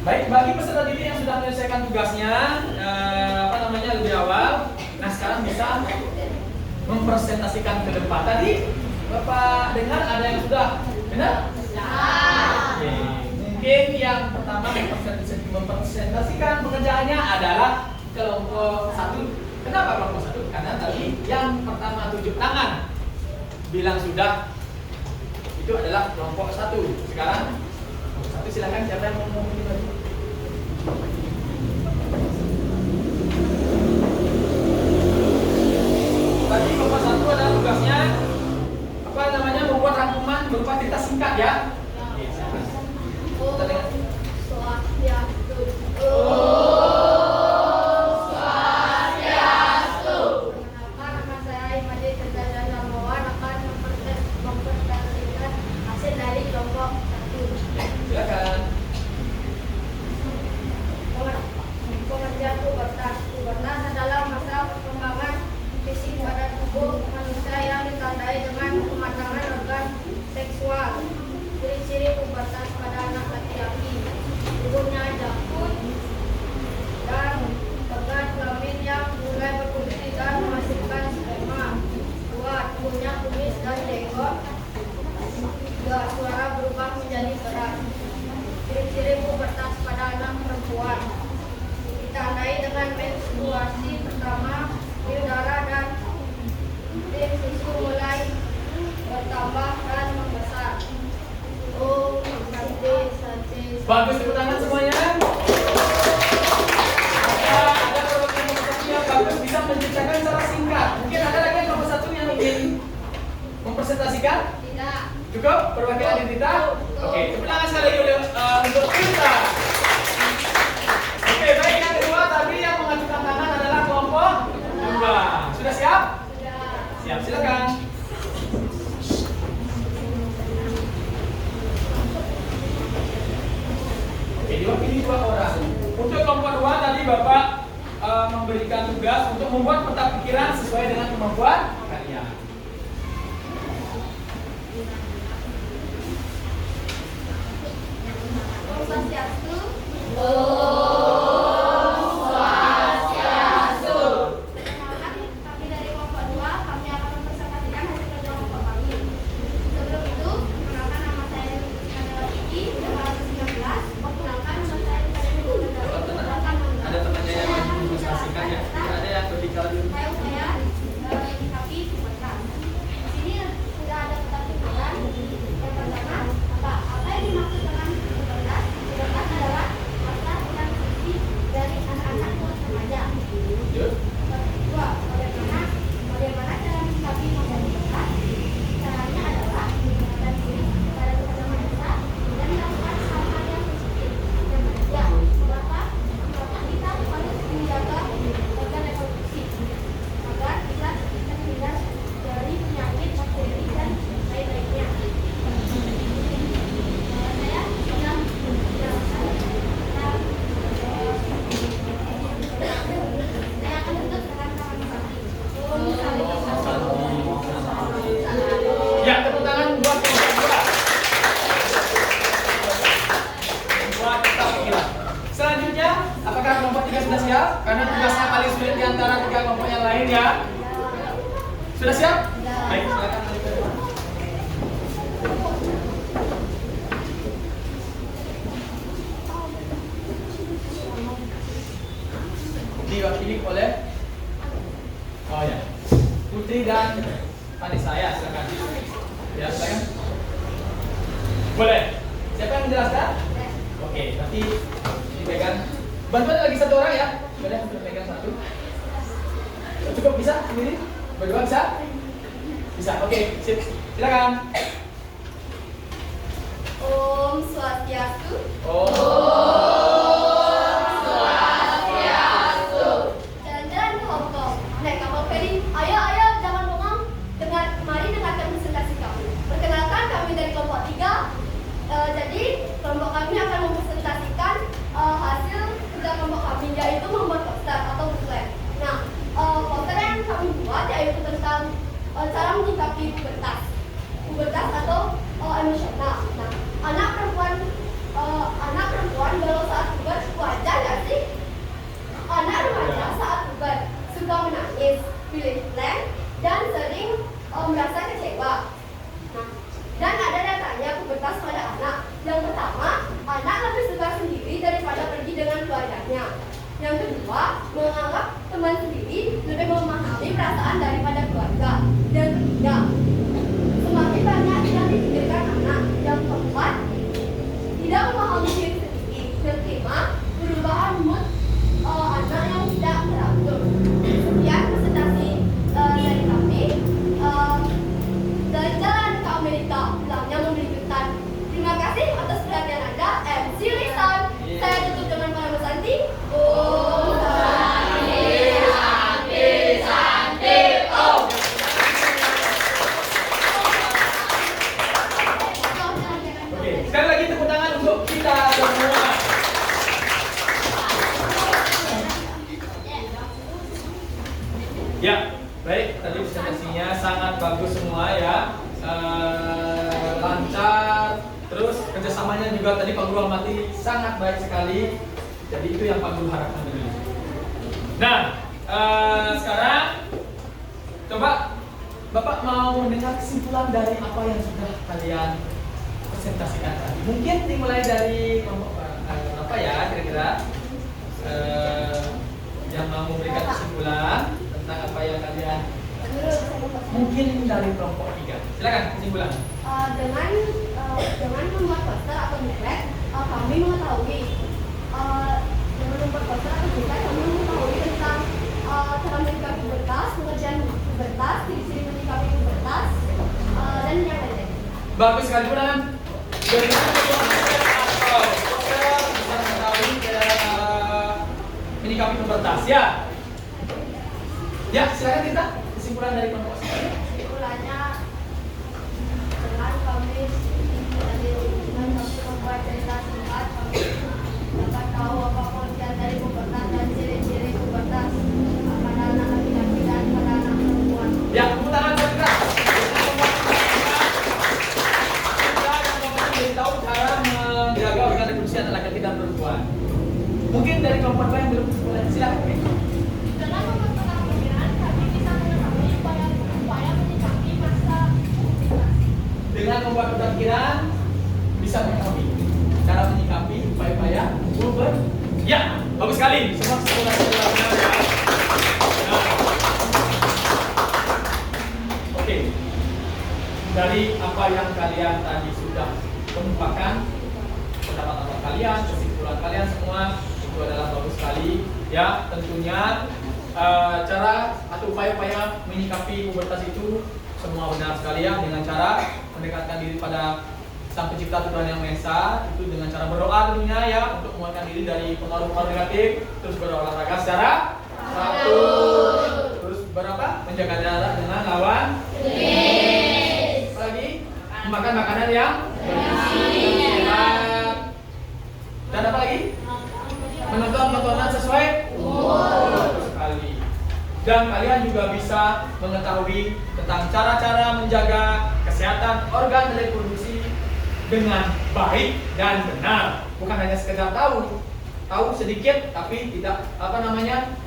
Baik, bagi peserta didik yang sudah menyelesaikan tugasnya lebih awal, nah sekarang bisa mempresentasikan ke depan. Tadi Bapak dengar ada yang sudah benar? Oke. Mungkin yang pertama mempresentasikan pekerjaannya adalah kelompok 1. Kenapa kelompok 1? Karena tadi yang pertama tunjuk tangan bilang sudah, itu adalah kelompok 1. Sekarang kelompok 1 silakan, siapa yang mau ngomong? Tadi kelompok 1 adalah tugasnya membuat rangkuman berupa cerita singkat ya. Silakan. Pengerjaan pubertas adalah masa perkembangan fisik pada tubuh manusia yang ditandai dengan kematangan organ seksual. Ciri-ciri pubertas pada anak laki-laki: tubuhnya jakun dan organ kelamin yang mulai berfungsi dan menghasilkan sperma. 2. Tubuhnya kumis dan jenggot. 2. Suara berubah menjadi keras. Ciri-ciri pubertas pada anak perempuan ditandai dengan menstruasi pertama, payudara dan tim susu mulai bertambah dan membesar. Oh, santai. Bagus, tepuk tangan semuanya. Ada perwakilan kelompok 1 yang bagus bisa menceritakan secara singkat. Mungkin ada lagi yang kelompok 1 yang ingin mempresentasikan? Tidak. Cukup perwakilan Tirta? Oke, tepuk tangan sekali untuk Tirta. Oke, baik, yang kedua tadi yang mengajukan tangan adalah kelompok 2. Sudah siap? Siap, silakan. Oke, diwakili 2 orang. Untuk kelompok 2 tadi Bapak memberikan tugas untuk membuat peta pikiran sesuai dengan kemampuan kalian. Kami dari kelompok 2, kami akan mempresentasikan hasil kerja kelompok kami. Sebelum itu, perkenalkan nama saya Nandala Kiki, 219. Perkenalkan nama saya Ada temannya yang mempresentasikan ya? Ada yang berbicara dulu. Saya kaki pubertas. Di sini sudah ada peta pikiran. Yang pertama, apa yang dimaksud dengan pubertas? Pubertas adalah masa transisi dari anak-anak ke remaja. Kedua, bagaimana cara menyikapi masa pubertas? Caranya adalah dan pada teman-teman desa dan dilakukan hal-hal yang positif. Yang ketiga, mengapa kita harus menjaga organ reproduksi agar kita terhindar dari penyakit, bakteri dan lain-lainnya. Saya sudah menjelaskan. Saya akan tutup dengan tangan Ya, tepuk tangan buat kelompok 2. Buat peta pikiran. Selanjutnya, apakah kelompok 3 sudah siap? Karena tugasnya paling sulit di antara 3 kelompok yang lain ya. Sudah siap? Baik, silakan maju ke depan. Diwakili oleh Putri dan Vanessa ya, silakan. Ya, silakan. Boleh. Siapa yang menjelaskan? Oke, nanti dipegang. Bantuan lagi satu orang ya. Boleh untuk pegang satu. Cukup bisa sendiri? Berdua bisa? Bisa. Oke, sip. Silakan. Om Swastiastu. Jalan-jalan ke Hong Kong. Naik kapal feri. Ayo, jangan bengong. Mari dengarkan presentasi kami. Perkenalkan, kami dari kelompok 3. Jadi, kelompok kami akan mempresentasikan hasil kerja kelompok kami, yaitu membuat poster atau booklet. Nah, poster yang kami buat yaitu tentang cara menyikapi pubertas atau emosional. Nah, anak perempuan kalau saat puber wajar nggak sih? Anak remaja saat puber suka menangis, pilih plan, dan sering merasa kecewa. Nah, dan ada datanya pubertas pada anak. Yang pertama, anak lebih suka sendiri daripada pergi dengan keluarganya. Yang kedua, menganggap teman sendiri lebih memahami perasaan daripada keluarga. Yang ketiga, semakin banyak yang dipikirkan anak. Yang keempat, tidak memahami diri sendiri. Yang kelima, perubahan mood anak yang tidak teratur. Sekian presentasi dari kami. Jalan-jalan ke Amerika, pulangnya membeli ketan. Terima kasih atas perhatian Anda. MC Lisan. Saya tutup dengan para Santi. Om Santi, Om. Oke, sekali lagi tepuk tangan untuk kita semua. Ya, baik. Tadi presentasinya sangat bagus semua ya. Lancar. Terus kerjasamanya juga tadi Pak Guru amati sangat baik sekali. Jadi itu yang Pak Guru harapkan dulu. Nah, sekarang coba Bapak mau mendengar kesimpulan dari apa yang sudah kalian presentasikan tadi. Mungkin dimulai dari kelompok apa ya kira-kira yang mau memberikan kesimpulan tentang apa yang kalian mungkin dari kelompok 3. Silakan kesimpulan. Dengan membuat poster atau booklet, kami mengetahui tentang cara menyikapi pubertas, pengerjaan pubertas, ciri-ciri menyikapi pubertas, dan yang lainnya. Bagus sekali Bulan. Dengan atau poster bisa mengetahui menyikapi pubertas ya. Ya, silakan kita kesimpulan dari kelompok 1. Kesimpulannya, dengan kami membuat cerita singkat, kami dapat tahu apa pengertian dari pubertas dan ciri-ciri pubertas pada anak laki-laki dan pada anak perempuan. Ya, tepuk tangan buat kita. Kita yang tahu cara menjaga organ reproduksi anak laki-laki dan perempuan. Mungkin dari kelompok 2 yang belum kesimpulan, silakan. Dengan membuat pengkajian, kami bisa mengetahui upaya menyikapi masa pubertas. Dengan membuat pemikiran bisa mengetahui cara menyikapi upaya-upaya puber. Ya, bagus sekali. Semua kesimpulan benar ya. Nah. Oke. Dari apa yang kalian tadi sudah kemukakan, pendapat kalian, kesimpulan kalian semua itu adalah bagus sekali. Ya, tentunya cara atau upaya-upaya menyikapi pubertas itu semua benar sekali ya, dengan cara mendekatkan diri pada Sang Pencipta Tuhan Yang Maha Esa, itu dengan cara berdoa tentunya ya, untuk menguatkan diri dari pengaruh-pengaruh negatif, terus berolahraga secara teratur, terus berapa? Menjaga jarak dengan lawan jenis. Apalagi makan makanan yang sehat. Dan apa lagi? Menonton tontonan sesuai umur sekali. Dan kalian juga bisa mengetahui tentang cara-cara menjaga kesehatan organ reproduksi dengan baik dan benar. Bukan hanya sekedar tahu sedikit tapi tidak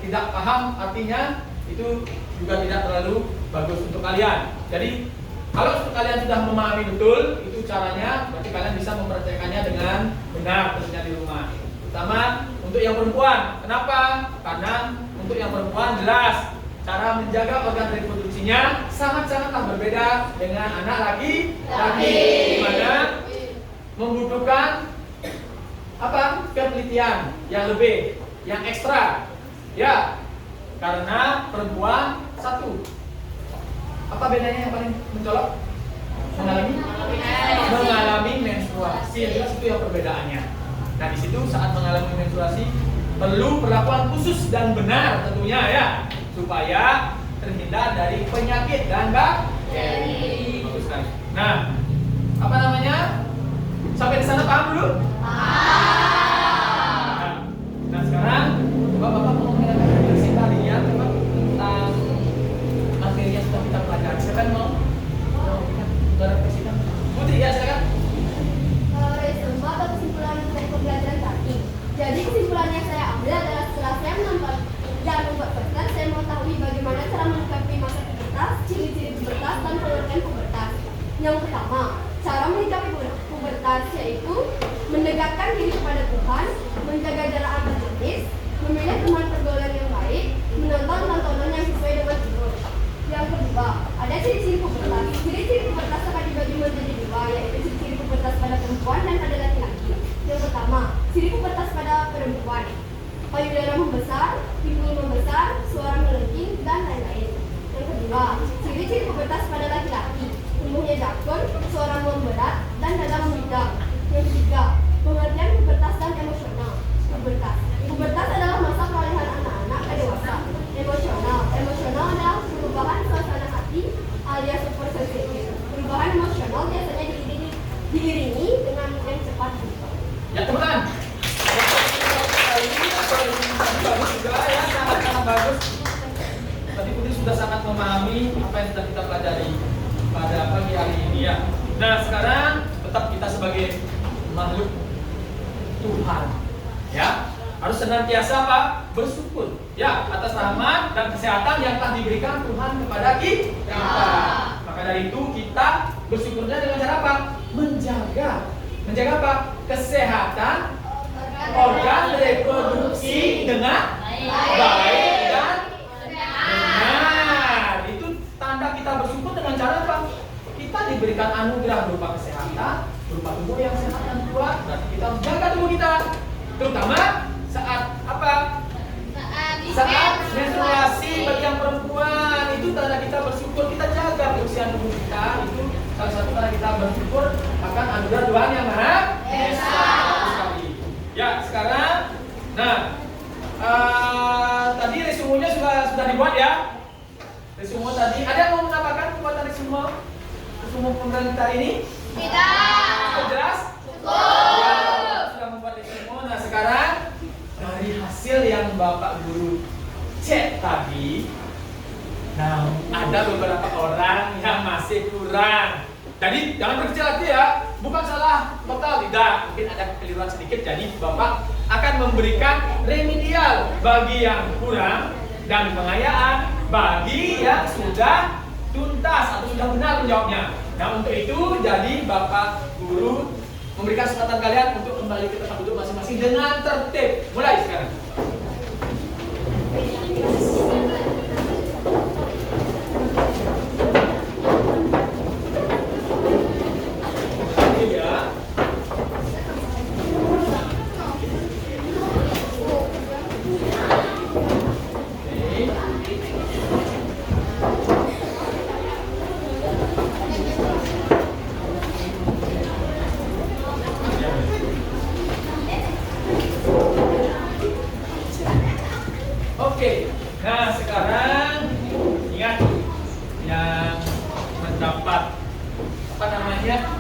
tidak paham artinya, itu juga tidak terlalu bagus untuk kalian. Jadi kalau kalian sudah memahami betul itu caranya, berarti kalian bisa mempraktekkannya dengan benar tentunya di rumah. Terutama untuk yang perempuan. Kenapa? Karena untuk yang perempuan jelas cara menjaga organ reproduksi Fungsinya sangat-sangatlah berbeda dengan anak laki-laki, di mana membutuhkan apa? Penelitian yang lebih, yang ekstra. Ya, karena perempuan satu. Apa bedanya yang paling mencolok? Mengalami menstruasi. Jelas itu yang perbedaannya. Nah, di situ saat mengalami menstruasi perlu perlakuan khusus dan benar tentunya ya, supaya terhindar dari penyakit dan bakteri. Bagus sekali. Nah, apa namanya? Sampai di sana paham dulu? Nah, sekarang Bapak mau mengenalkan prinsip kalian tentang materi yang sudah kita pelajari. Siapa yang mau? Berpresiden. Putri ya, silakan. Resume atau kesimpulan dari pembelajaran tadi. Jadi kesimpulan yang saya ambil adalah setelah saya membuat podcast, saya mengetahui bagaimana cara menyikapi masa pubertas, ciri-ciri pubertas, dan pengertian pubertas. Yang pertama, cara menyikapi pubertas yaitu mendekatkan diri kepada Tuhan, menjaga jarak antar jenis, memilih teman pergaulan yang baik, menonton tontonan yang sesuai dengan umur. Yang kedua, ada ciri-ciri pubertas. Ciri-ciri pubertas akan dibagi menjadi dua, yaitu ciri-ciri pubertas pada perempuan dan pada laki-laki. Yang pertama, ciri pubertas pada perempuan: payudara membesar, pinggul membesar, suara melengking, dan lain-lain. Yang kedua, ciri-ciri pubertas pada laki-laki: tubuhnya jakun, suara memberat, dan dada membidang. Yang ketiga, pengertian pubertas dan emosional. Pubertas adalah masa peralihan anak-anak ke dewasa. Emosional adalah perubahan suasana hati alias supersensitif. Perubahan emosional biasanya diiringi dengan yang cepat. Ya, teman-teman. Bagus juga ya, sangat bagus. Tadi Putri sudah sangat memahami apa yang sudah kita pelajari pada pagi hari ini ya. Nah, sekarang tetap kita sebagai makhluk Tuhan, ya, harus senantiasa apa? Bersyukur ya atas rahmat dan kesehatan yang telah diberikan Tuhan kepada kita. Maka dari itu kita bersyukurnya dengan cara apa? Menjaga apa? Kesehatan organ reproduksi dengan baik dan benar. Itu tanda kita bersyukur dengan cara apa? Kita diberikan anugerah berupa kesehatan, berupa tubuh yang sehat dan kuat. Berarti kita menjaga tubuh kita, terutama saat apa? Saat menstruasi bagi yang perempuan. Itu tanda kita bersyukur. Kita jaga kebersihan tubuh kita. Itu salah satu tanda kita bersyukur akan anugerah Tuhan yang Maha Esa. Ya, sekarang, nah, tadi resumenya sudah dibuat ya. Resume tadi, ada yang mau menambahkan pembuatan resume pembelajaran kita ini? Tidak. Cukup jelas? Cukup. Ya, sudah membuat resume. Nah, sekarang dari hasil yang Bapak Guru cek tadi, nah, ada beberapa orang yang masih kurang. Jadi jangan berkecil hati ya, bukan salah total, tidak, mungkin ada kekeliruan sedikit. Jadi Bapak akan memberikan remedial bagi yang kurang dan pengayaan bagi yang sudah tuntas atau sudah benar menjawabnya. Nah, untuk itu jadi Bapak Guru memberikan kesempatan kalian untuk kembali ke tempat duduk masing-masing dengan tertib. Mulai sekarang. Oke, nah sekarang ingat yang mendapat apa namanya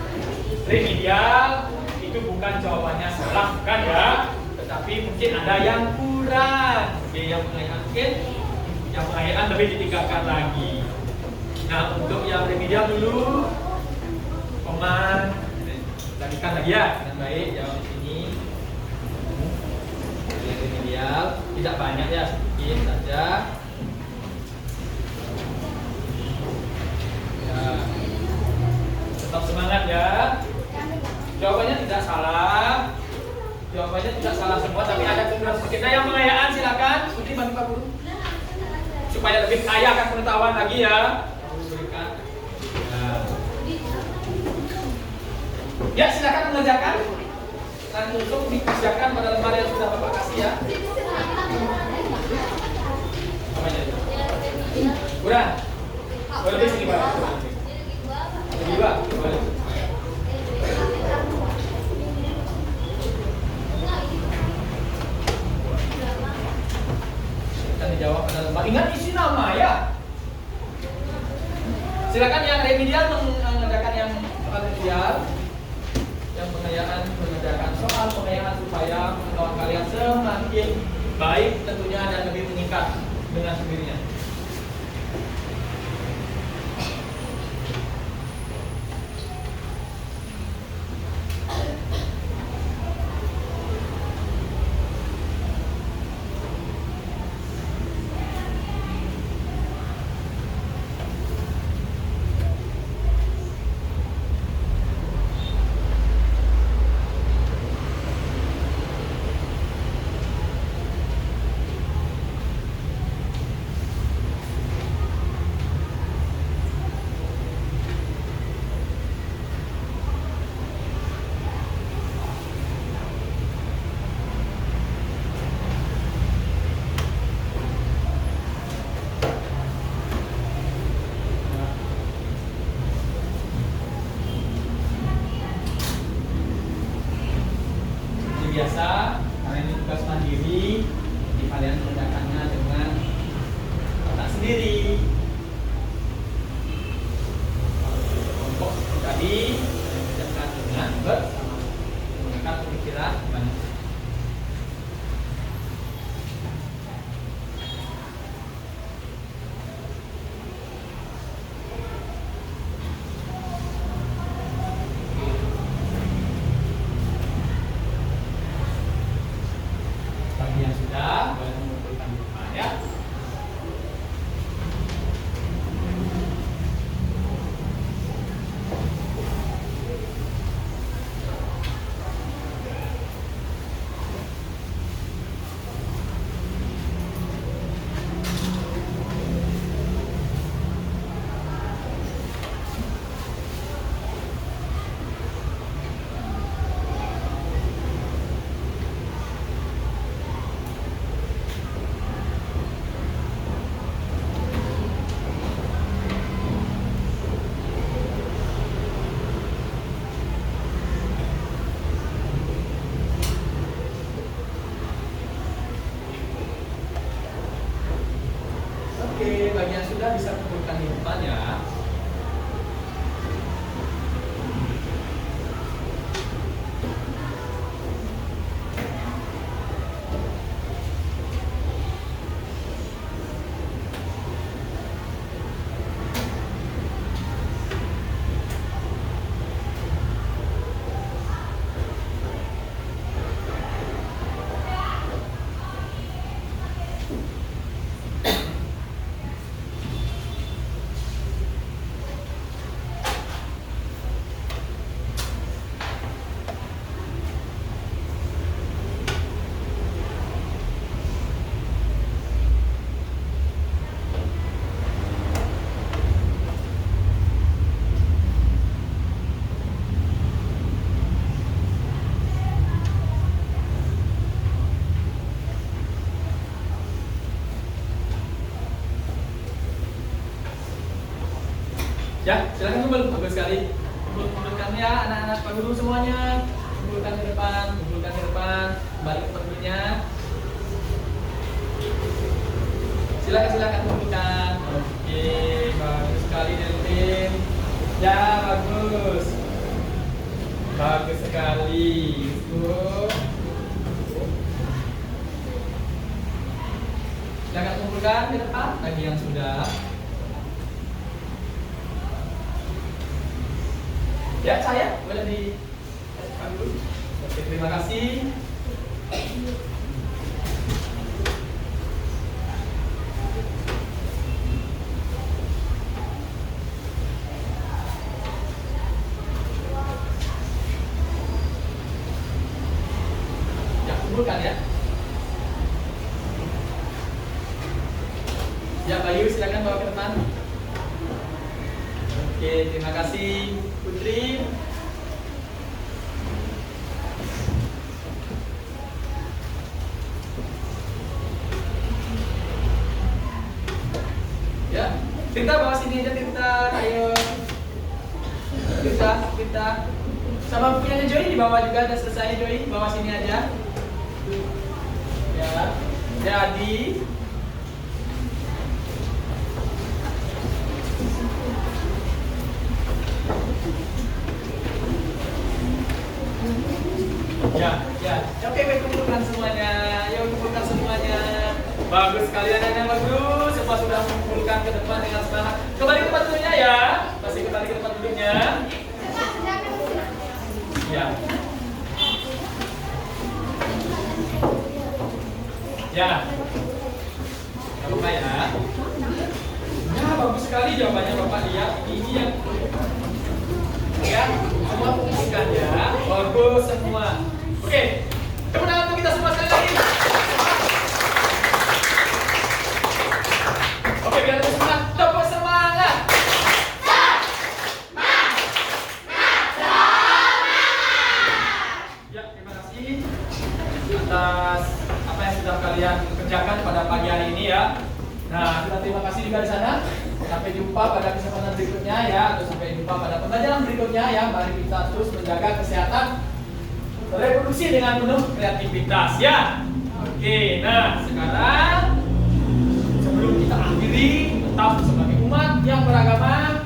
remedial itu bukan jawabannya salah, bukan ya, tetapi mungkin ada yang kurang. Oke, yang pengayaan lebih ditingkatkan lagi. Nah, untuk yang remedial dulu, Koman, lanjutkan lagi ya dengan baik jawab di sini. Remedial tidak banyak ya, sedikit saja. Ya, tetap semangat ya. Jawabannya tidak salah. Jawabannya tidak salah semua, tapi ada kekurangan sedikit. Nah, yang pengayaan silakan. Putri bantu Pak Guru supaya lebih kaya akan pengetahuan lagi ya. Ya, silakan mengerjakan. Nanti untuk dikerjakan pada lembar yang sudah Bapak kasih ya. Apa aja itu? Kurang. Boleh lebih sini Pak. Lebih Pak. Boleh. Akan dijawab pada lembar. Ingat isi nama ya. Silakan yang remedial mengerjakan yang soal remedial. Yang pengayaan mengerjakan soal pengayaan supaya pengetahuan kalian semakin baik tentunya dan lebih meningkat dengan sendirinya. Biasa, karena ini tugas mandiri, jadi kalian mengerjakannya dengan otak sendiri. Kalau kelompok tadi, kalian kerjakan dengan bersama, menggunakan pemikiran banyak. Bagi yang sudah, boleh mengumpulkan di depan ya. Oke, bagi yang sudah bisa kumpulkan di depan ya. Ya, silakan kumpul, bagus sekali. Kumpulkan ya anak-anak Pak Guru semuanya. Kumpulkan ke depan, balik ke tempatnya. Silakan kumpulkan. Oke, bagus sekali Delvin. Ya, bagus. Bagus sekali. Tuh. Silakan kumpulkan ke depan bagi yang sudah. Ya, saya boleh di dulu. Oke, terima kasih. Ya, kumpulkan ya. Ya, Bayu silakan bawa ke depan. Oke, terima kasih Putri. Tirta bawa sini aja Tirta, ayo. Tirta. Sama punyanya Joy dibawa juga, udah selesai Joy, bawa sini aja. Ya, jadi oke, kumpulkan semuanya. Yuk kumpulkan semuanya. Bagus sekali anak-anak, bagus. Semua sudah mengumpulkan ke depan dengan semangat. Kembali ke tempat duduknya ya. Masih kembali ke tempat duduknya. Ya. Ya. Gak lupa ya. Ya, bagus sekali jawabannya Bapak lihat. Ini yang ya, semua kumpulkan ya. Bagus semua. Oke, tepuk tangan untuk kita semua sekali lagi. Oke, biar lebih semangat. Tepuk semangat. Ya, terima kasih atas apa yang sudah kalian kerjakan pada pagi hari ini ya. Nah, kita terima kasih juga di sana. Sampai jumpa pada kesempatan berikutnya ya, atau sampai jumpa pada pembelajaran berikutnya ya. Mari kita terus menjaga kesehatan reproduksi dengan penuh kreativitas ya. Oke, nah sekarang sebelum kita akhiri, tetap sebagai umat yang beragama